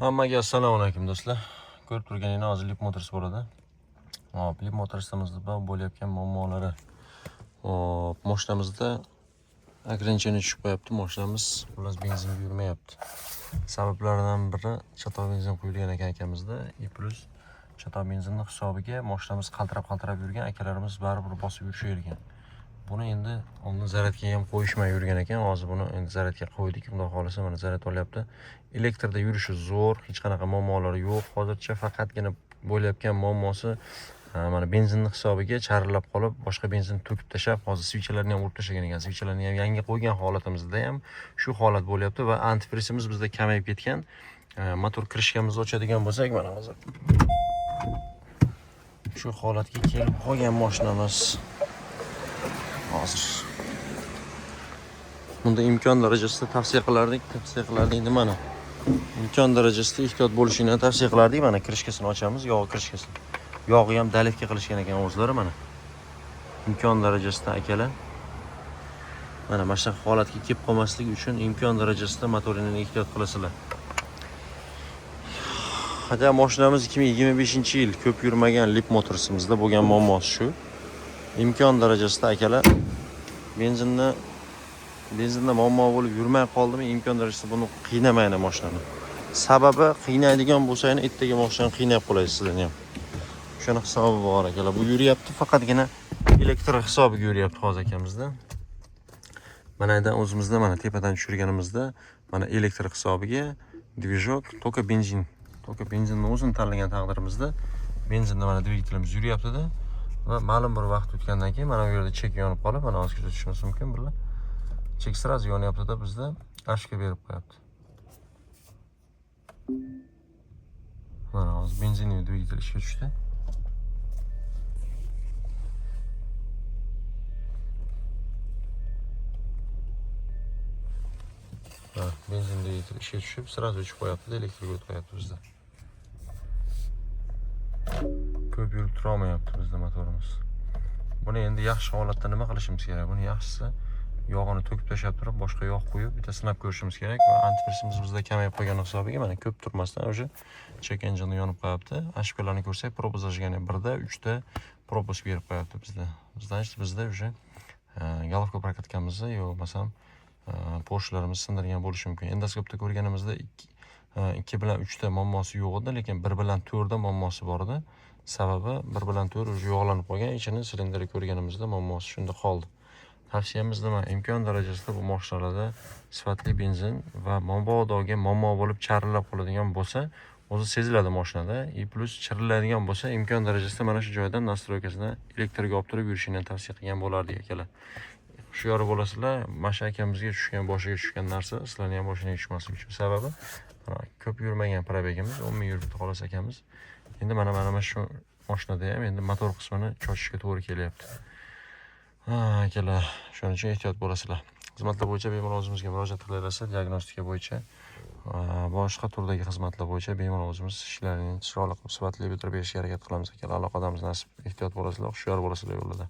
Hammaga assalomu alaykum do'stlar. Ko'rib turganingiz hozir Lip Motors bo'ladi. Hop, Lip Motors'imizda bo'layotgan muammolari. Hop, mashinamizda ограничение tushib qo'yapti. Mashinamiz xullas benzinga yurmayapti. Sabablaridan biri chatoq benzin quyilgan akamizda, plus chatoq benzinning hisobiga mashinamiz qaltirab yurgan, akalarimiz baribir bosib yurisher ekan. Buni endi oldin zaryadga ham qo'yishmay yurgan ekan. Hozir buni endi zaryadga qo'ydik. Xudo xolasa mana zaryad olyapti. Elektrda yurishi zo'r, hech qanaqa muammolari yo'q. Hozircha faqatgina bo'layotgan muammosi mana benzinning hisobiga charillab qolib, boshqa benzin to'kib tashab, hozir svichalarni ham urib tashlagan ekan. Svichalarni ham yangi qo'ygan holatimizda ham shu holat bo'lyapti va antifrizimiz bizda kamayib ketgan. Motor krishkamizni ochadigan bo'lsak, mana hozir shu holatga kelib qolgan mashinamiz. Hozir bunda imkon darajasida tavsiya qilardik endi mana imkon darajasida ehtiyot bo'lishini tavsiya qilardik. Mana krishkasini ochamiz, yog' krishkasini. Yog'i ham dalivga qilishgan ekan o'zlari mana. Imkon darajasida akalar mana shu holatga kelib qolmaslik uchun imkon darajasida motorini ehtiyot qilasizlar. Hatta mashinamiz 2025-yil ko'p yurmagan Lip Motors'imizda bo'lgan muammosi shu. İmkon darajasida akalar benzinda muammo bo'lib yurmay qoldimi, imkon darajasida buni qiynamaydi mashinani. Sababi qiynaydigan bo'lsangiz ertaga mashinani qiynab qo'yasiz sizlarni ham. Shuni hisobi bor akalar. Bu yuryapti, faqatgina elektr hisobiga yuryapti hozir akamizda. Mana endi o'zimizda mana tepadan tushirganimizda mana elektr hisobiga dvijok, to'ka benzinni o'zini tanlagan taqdirimizda benzinda mana dvigatelimiz yuryapti-da. Va ma'lum bir vaqt o'tgandan keyin mana bu yerda chek yonib qolib, mana hozir kuzatishimiz mumkin bular. Chek sразу yonyapti-da, bizda ashka berib qo'yapti. Mana hozir benzinli dvigatel ishga tushdi. Ha, benzinli dvigatel ishga tushib, sразу o'chib qo'yapti-da, elektrga o'tib qo'yapti bizda. Ko'p yurib tura olmayapti bizda motorimiz. Buni endi yaxshi holatda nima qilishimiz kerak? Buni yaxshisi yog'ini to'kib tashlab turib, boshqa yog' qo'yib, bitta sinab ko'rishimiz kerak va antifrizimiz bizda kamayib qolgan hisobiga mana ko'p turmasdan o'sha check engine yonib qo'yapti. Ashkalarni ko'rsak, propos zajgani 1da, 3da propos berib qo'yapti bizda. Bizda o'sha galovka prokatkamizni yo bo'lmasam Porsche'larimiz sindirgan bo'lishi mumkin. Endoskopda ko'rganimizda 2 bilan 3 da muammosi yo'q edi, lekin 1 bilan 4 da muammosi bor edi. Sababi 1 bilan 4 o'zi yog'lanib qolgan, ichini silindri ko'rganimizda muammosi shunda qoldi. Tavsiyamiz nima? Imkon darajasida bu mashinalarda sifatli benzin va mabodoga muammo bo'lib charillab qoladigan bo'lsa, o'zi seziladi mashinada. Plus chiriladigan bo'lsa, imkon darajasida mana shu joydan nastroykasini elektrga olib turib yurishini tavsiya qilgan bo'lardik akalar. Hushyor bo'lasizlar, masha akamizga boshiga tushgan narsa sizlarning ham boshiga tushmasligi uchun. Sababi ko'p yurmagan probegimiz, 10 ming yurib xolos akamiz. Endi mana shu mashinada ham endi motor qismini chochishga to'g'ri kelyapti. Akalar, shuning uchun ehtiyot bo'lasizlar. Xizmatlar bo'yicha bemalol o'zimizga murojaat qilaverasizlar. Diagnostika bo'yicha, boshqa turdagi xizmatlar bo'yicha bemalol o'zimiz ishlarini chiroyli qilib, sifatli bitirib berishga harakat qilamiz akalar. Aloqadamiz nasib, ehtiyot bo'lasizlar, hushyor bo'lasizlar yo'lda.